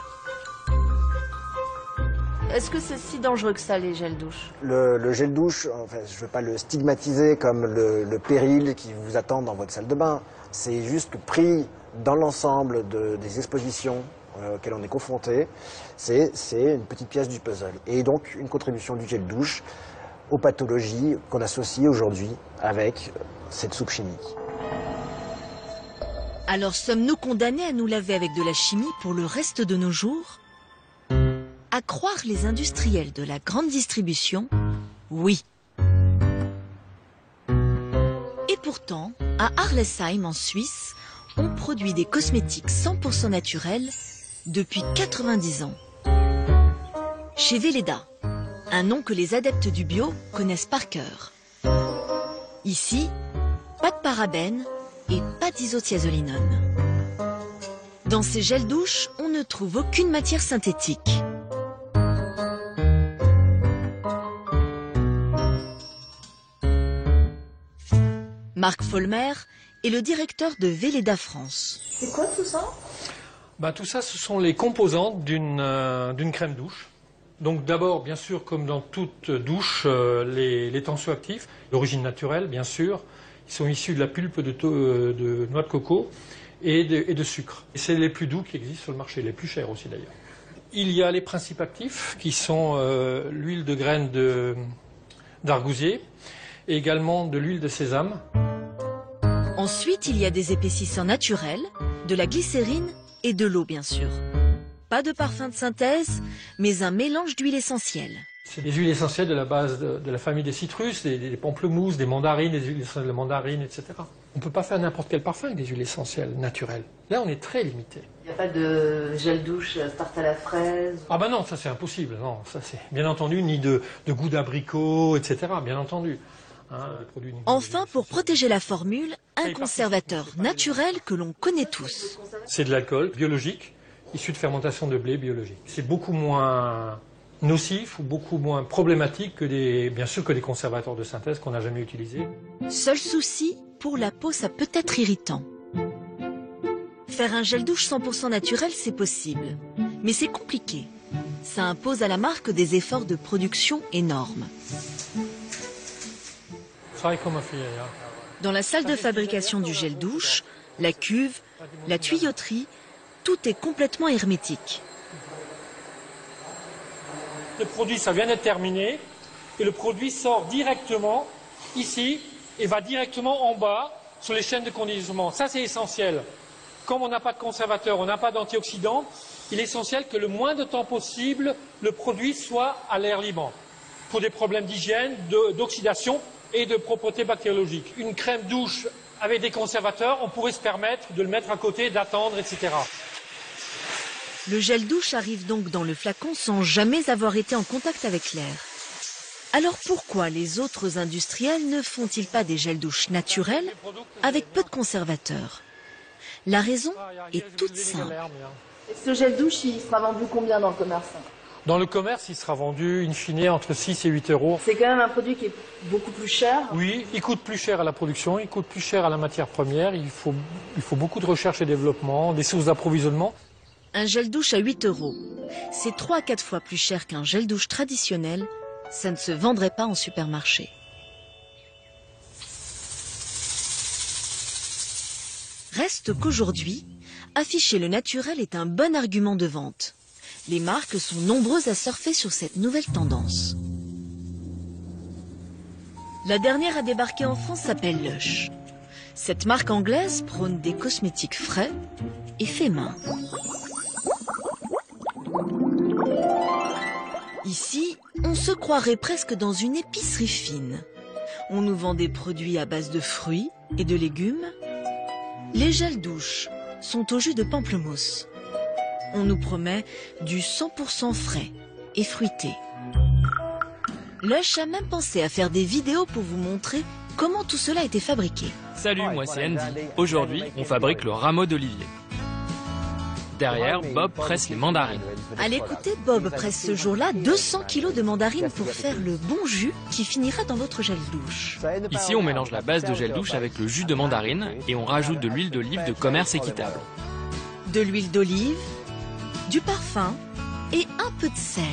Est-ce que c'est si dangereux que ça, les gels douche? Le gel douche, enfin, je ne veux pas le stigmatiser comme le péril qui vous attend dans votre salle de bain. C'est juste que pris dans l'ensemble des expositions auxquelles on est confronté, c'est une petite pièce du puzzle. Et donc une contribution du gel douche aux pathologies qu'on associe aujourd'hui avec cette soupe chimique. Alors sommes-nous condamnés à nous laver avec de la chimie pour le reste de nos jours? À croire les industriels de la grande distribution, oui. Et pourtant, à Arlesheim en Suisse, on produit des cosmétiques 100% naturels depuis 90 ans. Chez Velleda, un nom que les adeptes du bio connaissent par cœur. Ici, pas de parabènes et pas d'isothiazolinone. Dans ces gels douche, on ne trouve aucune matière synthétique. Marc Folmer est le directeur de Velleda France. C'est quoi tout ça? Tout ça, ce sont les composantes d'une crème douche. Donc d'abord, bien sûr, comme dans toute douche, les tensioactifs, d'origine naturelle, bien sûr, ils sont issus de la pulpe de noix de coco et de sucre. Et c'est les plus doux qui existent sur le marché, les plus chers aussi d'ailleurs. Il y a les principes actifs qui sont l'huile de graines d'argousier et également de l'huile de sésame. Ensuite, il y a des épaississants naturels, de la glycérine et de l'eau, bien sûr. Pas de parfum de synthèse, mais un mélange d'huiles essentielles. C'est des huiles essentielles de la base de la famille des citrus, des pamplemousses, des mandarines, des huiles essentielles de mandarine, etc. On ne peut pas faire n'importe quel parfum avec des huiles essentielles naturelles. Là, on est très limité. Il n'y a pas de gel douche tarte à la fraise? Ah ben non, ça c'est impossible. Non, ça c'est bien entendu ni de goût d'abricot, etc. Bien entendu. Enfin, pour protéger la formule, un conservateur naturel que l'on connaît tous. C'est de l'alcool biologique, issu de fermentation de blé biologique. C'est beaucoup moins nocif ou beaucoup moins problématique que bien sûr que des conservateurs de synthèse qu'on n'a jamais utilisés. Seul souci, pour la peau, ça peut être irritant. Faire un gel douche 100% naturel, c'est possible. Mais c'est compliqué. Ça impose à la marque des efforts de production énormes. Dans la salle de fabrication du gel douche, la cuve, la tuyauterie, tout est complètement hermétique. Le produit, ça vient d'être terminé, et le produit sort directement ici et va directement en bas sur les chaînes de conditionnement. Ça, c'est essentiel. Comme on n'a pas de conservateur, on n'a pas d'antioxydants, il est essentiel que le moins de temps possible, le produit soit à l'air libre, pour des problèmes d'hygiène, d'oxydation et de propreté bactériologique. Une crème douche avec des conservateurs, on pourrait se permettre de le mettre à côté, d'attendre, etc. Le gel douche arrive donc dans le flacon sans jamais avoir été en contact avec l'air. Alors pourquoi les autres industriels ne font-ils pas des gels douche naturels avec peu de conservateurs? La raison est toute simple. Ce gel douche, il sera vendu combien dans le commerce? Dans le commerce, il sera vendu in fine entre 6 et 8 euros. C'est quand même un produit qui est beaucoup plus cher. Oui, il coûte plus cher à la production, il coûte plus cher à la matière première, il faut beaucoup de recherche et développement, des sources d'approvisionnement. Un gel douche à 8 euros, c'est 3 à 4 fois plus cher qu'un gel douche traditionnel. Ça ne se vendrait pas en supermarché. Reste qu'aujourd'hui, afficher le naturel est un bon argument de vente. Les marques sont nombreuses à surfer sur cette nouvelle tendance. La dernière à débarquer en France s'appelle Lush. Cette marque anglaise prône des cosmétiques frais et faits main. Ici, on se croirait presque dans une épicerie fine. On nous vend des produits à base de fruits et de légumes. Les gels douche sont au jus de pamplemousse. On nous promet du 100% frais et fruité. Lush a même pensé à faire des vidéos pour vous montrer comment tout cela a été fabriqué. Salut, moi c'est Andy. Aujourd'hui, on fabrique le rameau d'olivier. Derrière, Bob presse les mandarines. À l'écouter, Bob presse ce jour-là 200 kilos de mandarines pour faire le bon jus qui finira dans votre gel douche. Ici, on mélange la base de gel douche avec le jus de mandarine et on rajoute de l'huile d'olive de commerce équitable. De l'huile d'olive, du parfum et un peu de sel.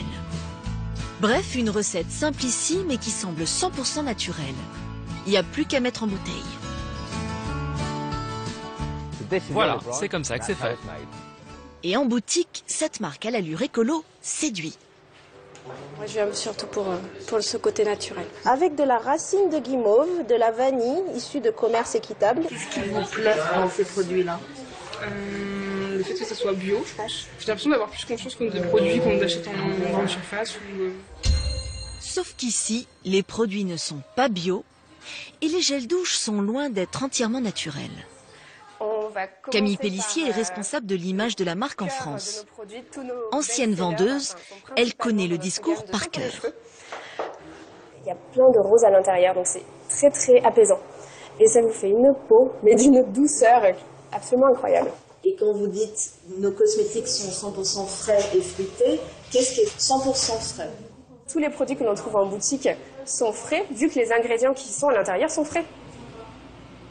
Bref, une recette simplissime et qui semble 100% naturelle. Il n'y a plus qu'à mettre en bouteille. Voilà, c'est comme ça que c'est fait. Et en boutique, cette marque à l'allure écolo séduit. Moi, je viens surtout pour ce côté naturel. Avec de la racine de guimauve, de la vanille issue de commerce équitable. Qu'est-ce qui vous plaît dans ces produits-là? Le fait que ça soit bio, je pense. J'ai l'impression d'avoir plus confiance que des produits qu'on achète en grande surface. Sauf qu'ici, les produits ne sont pas bio et les gels douche sont loin d'être entièrement naturels. Camille Pellissier est responsable de l'image de la marque en France. Ancienne vendeuse, elle connaît le discours par cœur. Il y a plein de roses à l'intérieur, donc c'est très très apaisant. Et ça vous fait une peau, mais d'une douceur absolument incroyable. Et quand vous dites nos cosmétiques sont 100% frais et fruités, qu'est-ce qui est 100% frais? Tous les produits que l'on trouve en boutique sont frais, vu que les ingrédients qui sont à l'intérieur sont frais.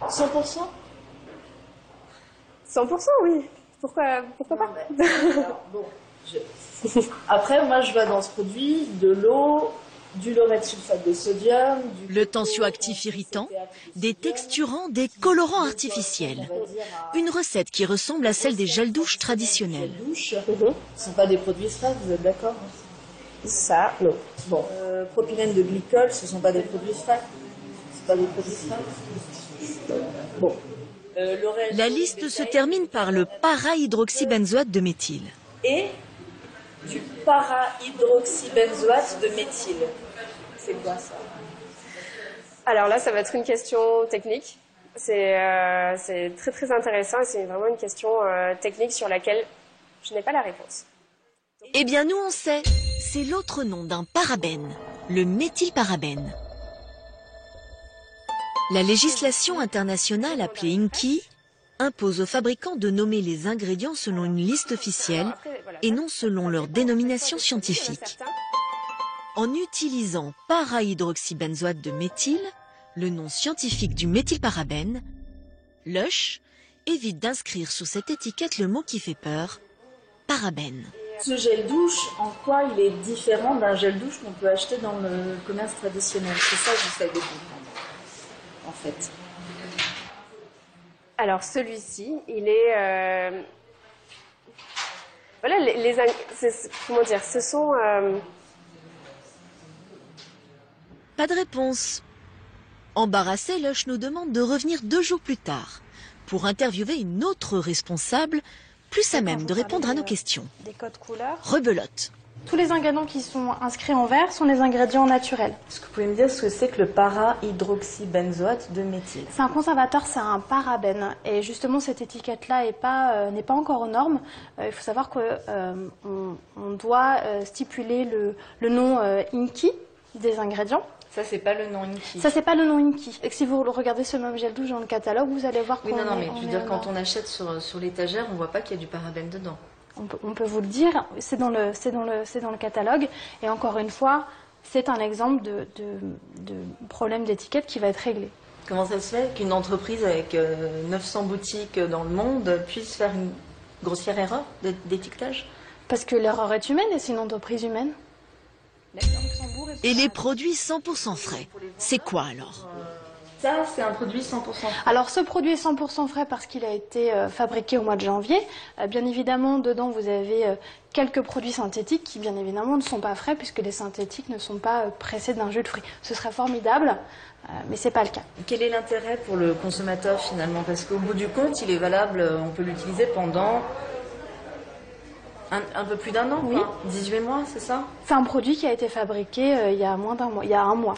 100%? 100%, oui. Pourquoi pas? Alors, bon, après, moi, je vois dans ce produit de l'eau, du laurette sulfate de sodium, le tensioactif irritant, des texturants, des colorants artificiels. Une recette qui ressemble à celle des gels douche traditionnels. Ce ne sont pas des produits frais, vous êtes d'accord? Ça, non. Bon, propylène de glycol, ce ne sont pas des produits frais? C'est pas des produits frais? Bon. La liste se termine par le para-hydroxybenzoate de méthyle. Et du para-hydroxybenzoate de méthyle. C'est quoi ça? Alors là, ça va être une question technique. C'est très très intéressant et c'est vraiment une question technique sur laquelle je n'ai pas la réponse. Eh bien, nous on sait. C'est l'autre nom d'un parabène, le méthylparabène. La législation internationale appelée INCI impose aux fabricants de nommer les ingrédients selon une liste officielle et non selon leur dénomination scientifique. En utilisant para-hydroxybenzoate de méthyle, le nom scientifique du méthylparabène, Lush évite d'inscrire sur cette étiquette le mot qui fait peur, parabène. Ce gel douche, en quoi il est différent d'un gel douche qu'on peut acheter dans le commerce traditionnel? C'est ça que j'essaie de comprendre, en fait. Alors celui-ci, il est... Voilà, comment dire, ce sont... Pas de réponse. Embarrassé, Lush nous demande de revenir 2 jours plus tard pour interviewer une autre responsable plus à même de répondre à nos questions. Des codes couleurs. Rebelote. Tous les ingrédients qui sont inscrits en vert sont les ingrédients naturels. Est-ce que vous pouvez me dire ce que c'est que le para-hydroxybenzoate de méthyle? C'est un conservateur, c'est un parabène. Et justement, cette étiquette-là n'est pas encore aux normes. Il faut savoir qu'on doit stipuler le nom INCI des ingrédients. Ça, c'est pas le nom INCI. Ça, c'est pas le nom INCI. Et que si vous regardez ce même gel douche dans le catalogue, vous allez voir qu'on Oui, non, mais je veux dire, quand on achète sur l'étagère, on voit pas qu'il y a du parabène dedans. On peut vous le dire, c'est dans le catalogue. Et encore une fois, c'est un exemple de problème d'étiquette qui va être réglé. Comment ça se fait qu'une entreprise avec 900 boutiques dans le monde puisse faire une grossière erreur d'étiquetage? Parce que l'erreur est humaine et c'est une entreprise humaine. Et les produits 100% frais, c'est quoi alors? Ça, c'est un produit 100% frais. Alors, ce produit est 100% frais parce qu'il a été fabriqué au mois de janvier. Bien évidemment, dedans, vous avez quelques produits synthétiques qui, bien évidemment, ne sont pas frais puisque les synthétiques ne sont pas pressés d'un jus de fruits. Ce serait formidable, mais ce n'est pas le cas. Quel est l'intérêt pour le consommateur, finalement? Parce qu'au bout du compte, il est valable, on peut l'utiliser pendant un peu plus d'1 an, oui. 18 mois, c'est ça? C'est un produit qui a été fabriqué il y a moins d'1 mois, il y a 1 mois.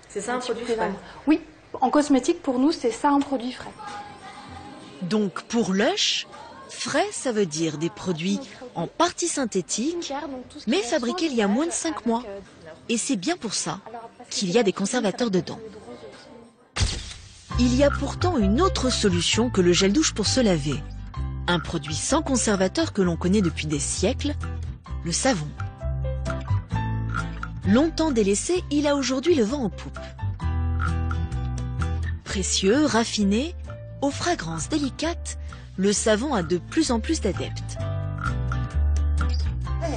C'est ça un produit frais? Oui. En cosmétique, pour nous, c'est ça un produit frais. Donc pour Lush, frais, ça veut dire des produits en partie synthétiques, mais fabriqués il y a moins de 5 mois. Et c'est bien pour ça qu'il y a des conservateurs dedans. Il y a pourtant une autre solution que le gel douche pour se laver. Un produit sans conservateur que l'on connaît depuis des siècles, le savon. Longtemps délaissé, il a aujourd'hui le vent en poupe. Précieux, raffiné, aux fragrances délicates, le savon a de plus en plus d'adeptes.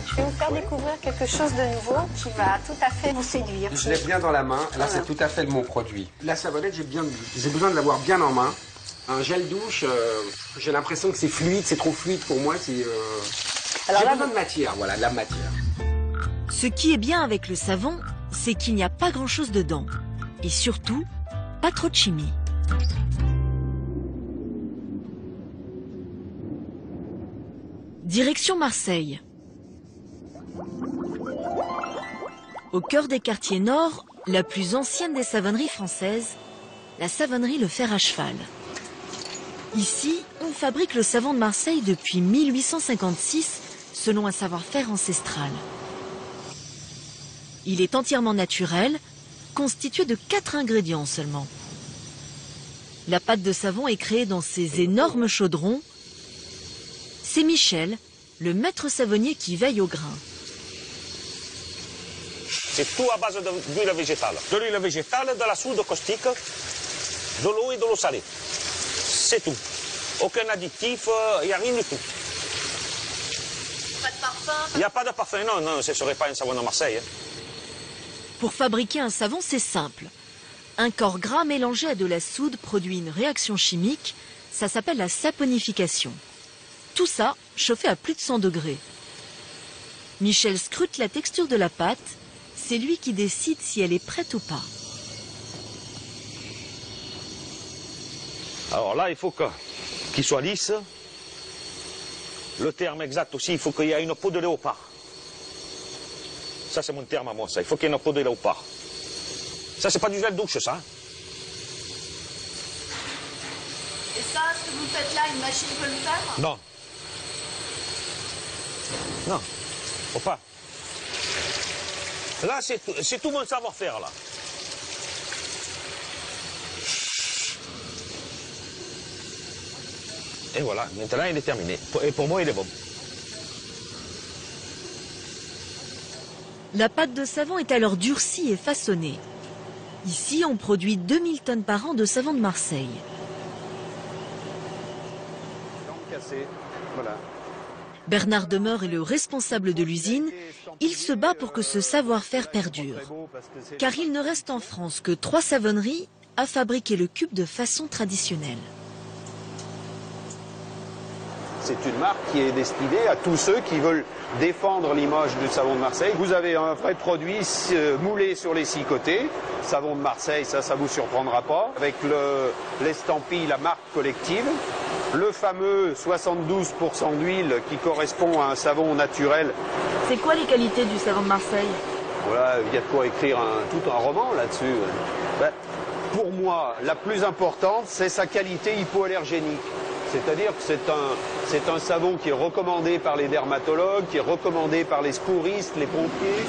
Je vais vous faire découvrir quelque chose de nouveau qui va tout à fait vous séduire. Je l'ai bien dans la main, là c'est tout à fait mon produit. La savonnette, j'ai besoin de l'avoir bien en main. Un gel douche, j'ai l'impression que c'est fluide, c'est trop fluide pour moi. J'ai besoin de matière, voilà, de la matière. Ce qui est bien avec le savon, c'est qu'il n'y a pas grand-chose dedans. Et surtout, pas trop de chimie. Direction Marseille. Au cœur des quartiers nord, la plus ancienne des savonneries françaises, la savonnerie Le Fer à Cheval. Ici, on fabrique le savon de Marseille depuis 1856, selon un savoir-faire ancestral. Il est entièrement naturel, constitué de 4 ingrédients seulement. La pâte de savon est créée dans ces énormes chaudrons. C'est Michel, le maître savonnier qui veille au grain. C'est tout à base d'huile végétale. De l'huile végétale, de la soude caustique, de l'eau et de l'eau salée. C'est tout. Aucun additif, il n'y a rien du tout. Pas de parfum? Il n'y a pas de parfum, non, ce ne serait pas un savon à Marseille. Pour fabriquer un savon, c'est simple. Un corps gras mélangé à de la soude produit une réaction chimique, ça s'appelle la saponification. Tout ça chauffé à plus de 100 degrés. Michel scrute la texture de la pâte, c'est lui qui décide si elle est prête ou pas. Alors là, il faut qu'il soit lisse. Le terme exact aussi, il faut qu'il y ait une peau de léopard. Ça, c'est mon terme à moi, ça. Il faut qu'il y ait une peau de léopard. Ça, c'est pas du gel douche, ça. Et ça, ce que vous faites là, une machine peut le faire? Non. Non, faut pas. Là, c'est tout mon savoir-faire, là. Et voilà, maintenant, il est terminé. Et pour moi, il est bon. La pâte de savon est alors durcie et façonnée. Ici, on produit 2000 tonnes par an de savon de Marseille. Cassé, voilà. Bernard Demeure est le responsable de l'usine. Il se bat pour que ce savoir-faire perdure. Car il ne reste en France que 3 savonneries à fabriquer le cube de façon traditionnelle. C'est une marque qui est destinée à tous ceux qui veulent défendre l'image du savon de Marseille. Vous avez un vrai produit moulé sur les 6 côtés. Savon de Marseille, ça vous surprendra pas. Avec l'estampille, la marque collective. Le fameux 72% d'huile qui correspond à un savon naturel. C'est quoi les qualités du savon de Marseille? Voilà, il y a de quoi écrire tout un roman là-dessus. Ben, pour moi, la plus importante, c'est sa qualité hypoallergénique. C'est-à-dire que c'est un savon qui est recommandé par les dermatologues, qui est recommandé par les secouristes, les pompiers.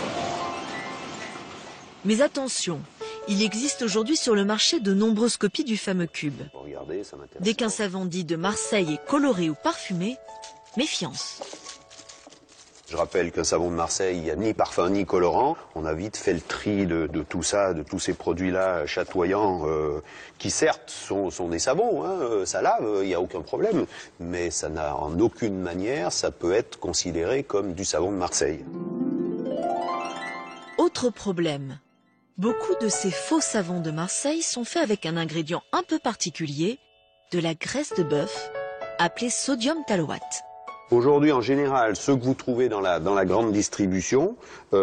Mais attention, il existe aujourd'hui sur le marché de nombreuses copies du fameux cube. Regardez, ça m'intéresse. Dès qu'un savon dit de Marseille est coloré ou parfumé, méfiance. Je rappelle qu'un savon de Marseille, il n'y a ni parfum ni colorant. On a vite fait le tri de tout ça, de tous ces produits-là chatoyants, qui certes sont des savons, hein, ça lave, il n'y a aucun problème. Mais ça n'a en aucune manière, ça peut être considéré comme du savon de Marseille. Autre problème. Beaucoup de ces faux savons de Marseille sont faits avec un ingrédient un peu particulier, de la graisse de bœuf, appelée sodium tallowate. Aujourd'hui, en général, ceux que vous trouvez dans la grande distribution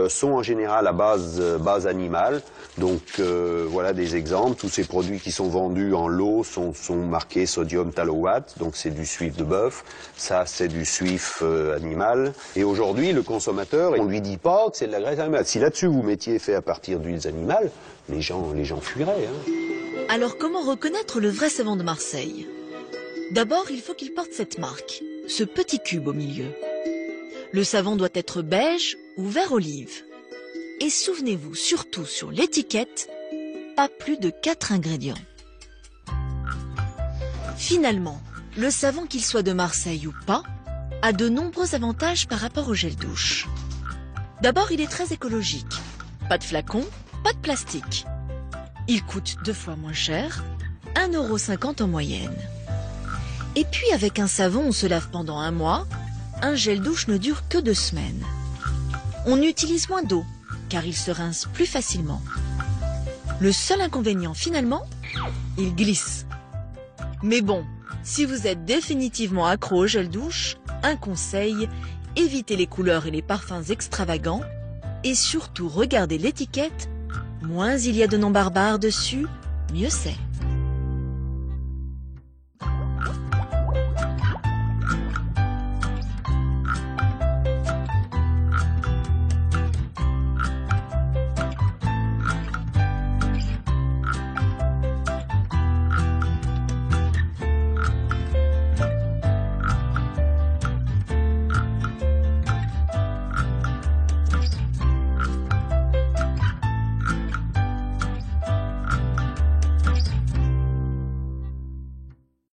sont en général à base animale. Donc voilà des exemples. Tous ces produits qui sont vendus en lot sont marqués sodium tallowate. Donc c'est du suif de bœuf. Ça, c'est du suif animal. Et aujourd'hui, le consommateur, on lui dit pas que c'est de la graisse animale. Si là-dessus vous mettiez fait à partir d'huiles animales, les gens fuiraient. Hein. Alors comment reconnaître le vrai savon de Marseille? D'abord, il faut qu'il porte cette marque. Ce petit cube au milieu. Le savon doit être beige ou vert olive. Et souvenez-vous surtout sur l'étiquette, pas plus de 4 ingrédients. Finalement, le savon, qu'il soit de Marseille ou pas, a de nombreux avantages par rapport au gel douche. D'abord, il est très écologique. Pas de flacon, pas de plastique. Il coûte 2 fois moins cher, 1,50 € en moyenne. Et puis avec un savon, on se lave pendant 1 mois, un gel douche ne dure que 2 semaines. On utilise moins d'eau, car il se rince plus facilement. Le seul inconvénient finalement, il glisse. Mais bon, si vous êtes définitivement accro au gel douche, un conseil, évitez les couleurs et les parfums extravagants, et surtout regardez l'étiquette, moins il y a de noms barbares dessus, mieux c'est.